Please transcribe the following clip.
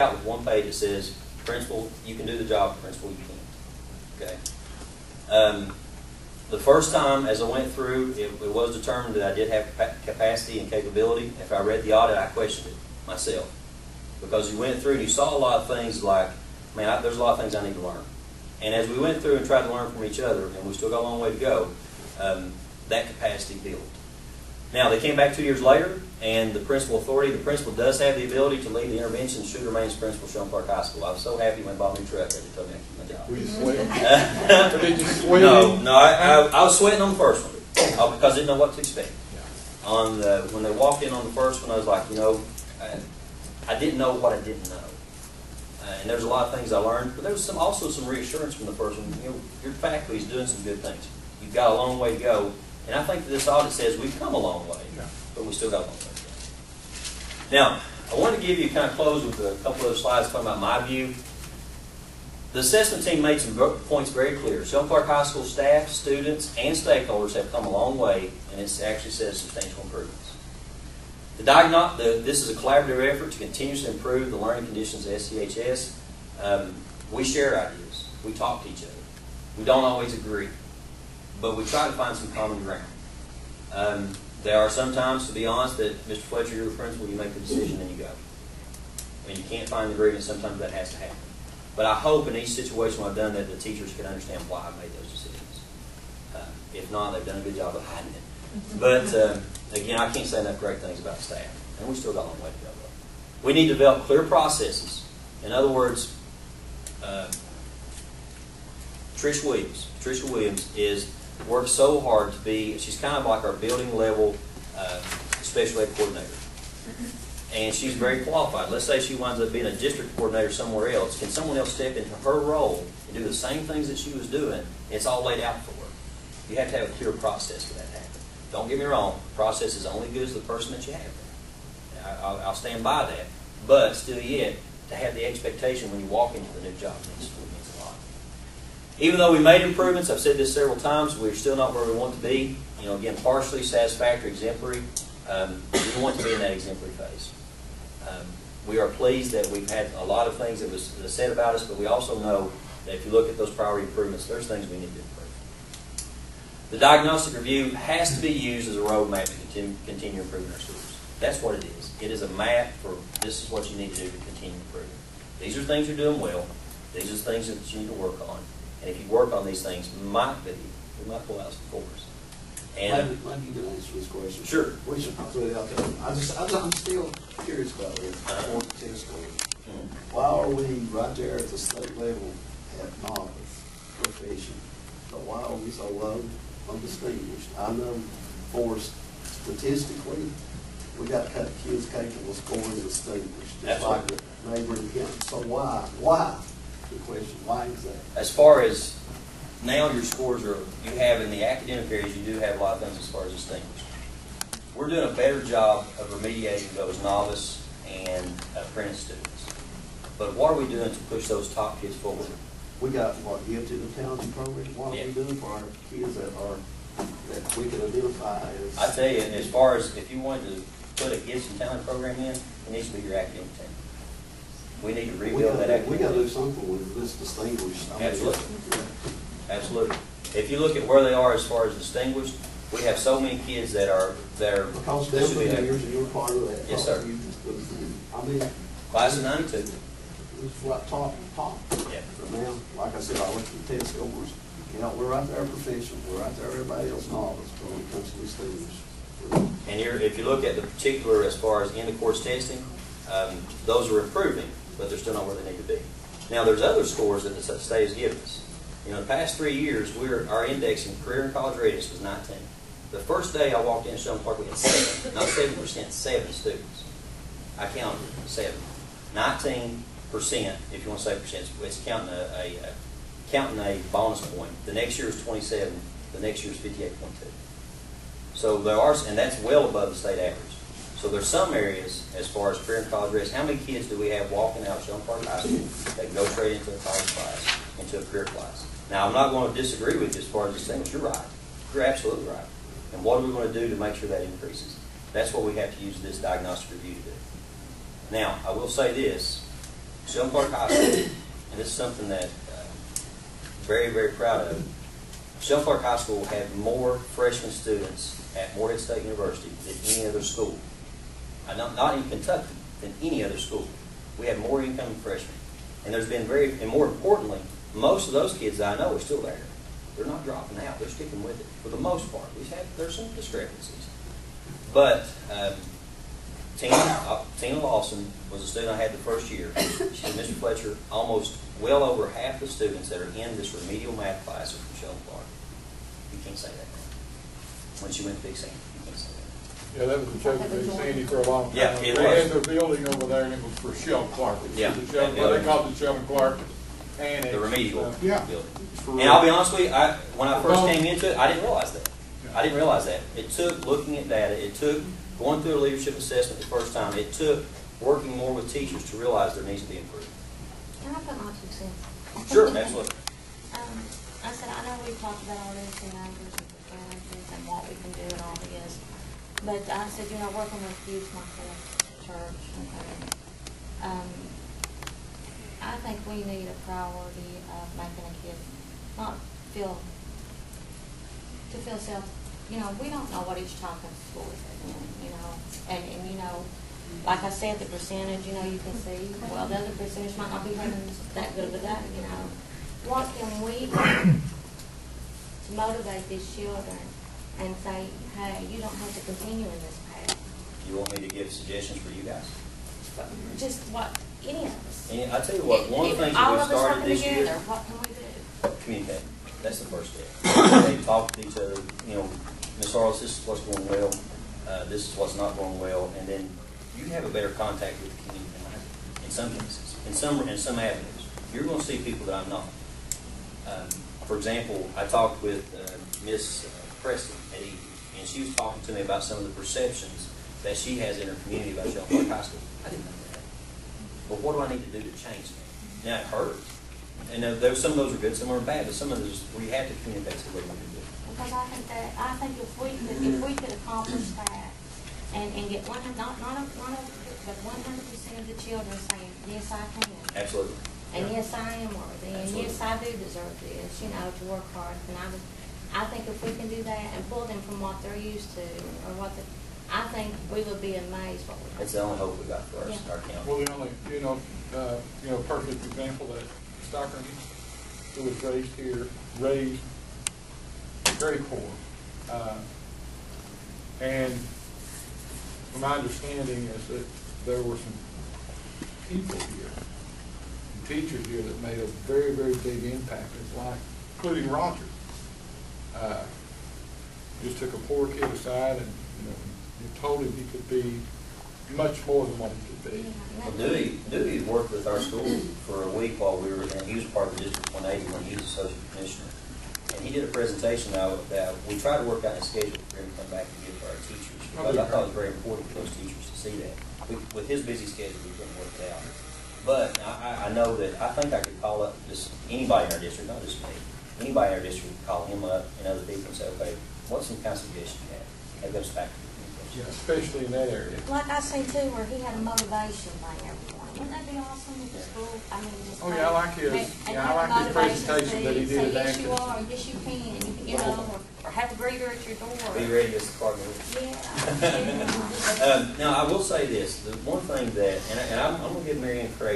out with one page that says, principal, you can do the job, principal, you can't. Okay. The first time, as I went through, it was determined that I did have capacity and capability. If I read the audit, I questioned it myself. Because you went through and you saw a lot of things like, man, there's a lot of things I need to learn. And as we went through and tried to learn from each other, and we still got a long way to go, that capacity built. Now, they came back 2 years later, and the principal authority, the principal does have the ability to lead the intervention, should remain as principal of Shelton Park High School. I was so happy when I bought a new truck, they told me I keep my job. Were you sweating? Did you sweat? No, I was sweating on the first one because I didn't know what to expect. Yeah. When they walked in on the first one, I was like, I didn't know what I didn't know. And there's a lot of things I learned, but there was also some reassurance from the first one. Your faculty is doing some good things. You've got a long way to go. And I think that this audit says we've come a long way, but we still got a long way to go. Now, I want to give you kind of close with a couple of slides talking about my view. The assessment team made some points very clear. Shelton Park High School staff, students, and stakeholders have come a long way, and it actually says substantial improvements. This is a collaborative effort to continuously improve the learning conditions of SCHS. We share ideas. We talk to each other. We don't always agree, but we try to find some common ground. There are some times, to be honest, that Mr. Fletcher, you're the principal, you make the decision and you go. And you can't find the agreement, sometimes that has to happen. But I hope in each situation where I've done that, the teachers can understand why I made those decisions. If not, they've done a good job of hiding it. But again, I can't say enough great things about staff. And we still got a long way to go, though. We need to develop clear processes. In other words, Tricia Williams works so hard to be, she's kind of like our building level special ed coordinator. And she's very qualified. Let's say she winds up being a district coordinator somewhere else. Can someone else step into her role and do the same things that she was doing? It's all laid out for her. You have to have a clear process for that to happen. Don't get me wrong, the process is only good as the person that you have there. I'll stand by that. But still yet, to have the expectation when you walk into the new job means a lot. Even though we made improvements, I've said this several times, we're still not where we want to be. Again, partially satisfactory, exemplary. We want to be in that exemplary phase. We are pleased that we've had a lot of things that was said about us, but we also know that if you look at those priority improvements, there's things we need to improve. The diagnostic review has to be used as a roadmap to continue improving our schools. That's what it is. It is a map for this is what you need to do to continue improving. These are things you're doing well. These are things that you need to work on. And if you work on these things, we might pull out some force. And maybe you can answer this question. Sure. We should put it out there. I'm still curious about this. Test scores. Why are we right there at the state level at novice, proficient, but why are we so low on distinguished? I know for statistically, we got kids capable of scoring distinguished, just like the neighboring county. So why? Why? The question. Why is that? As far as now, your scores you have in the academic areas, you do have a lot of things as far as distinguished. We're doing a better job of remediating those novice and apprentice students. But what are we doing to push those top kids forward? We got what gifted and talented program. What are we doing for our kids that we can identify as? I tell you, as far as if you wanted to put a gifted and talent program in, it needs to be your academic team. We need to rebuild that academic team. We got to do something with this distinguished. Absolutely. Absolutely. If you look at where they are as far as distinguished, we have so many kids that are because they'll be years and you're part of that. Yes, sir. I mean, class of '92. It's right top. Yeah. But now, like I said, I looked at the test scores. We're right there proficient. We're right there everybody else novice, but when it comes to distinguished. And if you look at the particular as far as end of course testing, those are improving, but they're still not where they need to be. Now, there's other scores that the state has given us. The past 3 years, our index in career and college readiness was 19. The first day I walked in Shelton Park, we had 7, not 7%, 7 students. I counted 7. 19%, if you want to say percent, it's counting a bonus point. The next year is 27. The next year is 58.2. So there are, and that's well above the state average. So there's some areas as far as career and college readiness. How many kids do we have walking out of Shelton Park High School that go straight into a college class, into a career class? Now, I'm not going to disagree with you as far as distinguished. You're right. You're absolutely right. And what are we going to do to make sure that increases? That's what we have to use this diagnostic review to do. Now, I will say this. Shelton Clark High School, and this is something that very, very proud of. Shelton Clark High School had more freshman students at Morehead State University than any other school. Not in Kentucky, than any other school. We had more incoming freshmen. And there's been and more importantly, most of those kids that I know are still there. They're not dropping out. They're sticking with it for the most part. There's some discrepancies. But Tina Lawson was a student I had the first year. She and Mr. Fletcher, almost well over half the students that are in this remedial math class are from Shelton Clark. You can't say that now. When she went to Big Sandy, you can't say that. Yeah, that was the joke of Big Sandy for a long time. Yeah, it they was. had the building over there, and it was for Shelton Clark. Yeah. They called it Shelton Clark Annex. The remedial yeah. building. And I'll be honest with you, when I first came into it, I didn't realize that. Yeah. I didn't realize that. It took looking at data. It took going through a leadership assessment the first time. It took working more with teachers to realize there needs to be improvement. Can I put my 2 cents? Sure, absolutely. I said, I know we talked about all this and numbers and percentages and what we can do and all this, but I said, you know, working with youth myself, church, okay, I think we need a priority of making a kid not feel self, you know, we don't know what each child comes to school with, you know, and you know, like I said, the percentage, you know, you can see, well, the other percentage might not be having that good of a day, you know. What can we do to motivate these children and say, hey, you don't have to continue in this path? You want me to give suggestions for you guys? Just what, any of us. And I tell you what, one of the things that all we of us started working this year, together, what can we do? communicate. That's the first step. They talk to each other. You know, Miss Arles, this is what's going well. This is what's not going well, and then you have a better contact with the community than I do. In some cases, in some avenues, you're going to see people that I'm not. For example, I talked with Miss Preston at E, and she was talking to me about some of the perceptions that she has in her community about Shelton Park High School. I didn't know that. But what do I need to do to change that? Now, it hurts. And some of those are good, some are bad, but some of those where you have to communicate to what you do. Because I think if we could accomplish that and get 100% of the children saying, yes, I can. Absolutely. And yes, I am worthy. And Absolutely. yes, I do deserve this, you know, to work hard. And I think if we can do that and pull them from what they're used to or I think we would be amazed what we can. It's the only hope we got for Yeah. our county. Well, the only, perfect example that Stockton, who was raised here, raised very poor. And my understanding is that there were some people here, some teachers here that made a very, very big impact in his life, including Roger. Just took a poor kid aside and, you told him he could be much more than what he could be. Well, Dewey worked with our school for a week while we were, and he was part of the District 180 when he was associate commissioner. And he did a presentation that we tried to work out a schedule for him to come back and give to our teachers, because I thought it was very important for those teachers to see that. With his busy schedule, we couldn't work it out. But I know that I think I could call up just anybody in our district, not just me. Anybody in our district could call him up and other people and say, okay, what's some kind of suggestion you have? Have those back to the communication. Yeah, especially in that area. Like I say too, where he had a motivation thing every morning. Wouldn't that be awesome at the school? I mean, just Oh, yeah, I like his- and yeah, I have a like his motivation presentation that he speech, did say, at yes, you Atkins. are, yes, you can, you know, or have a greeter at your door. Be ready as the cardinal. Yeah. Now, I will say this. The one thing that, and I'm going to give Marianne credit.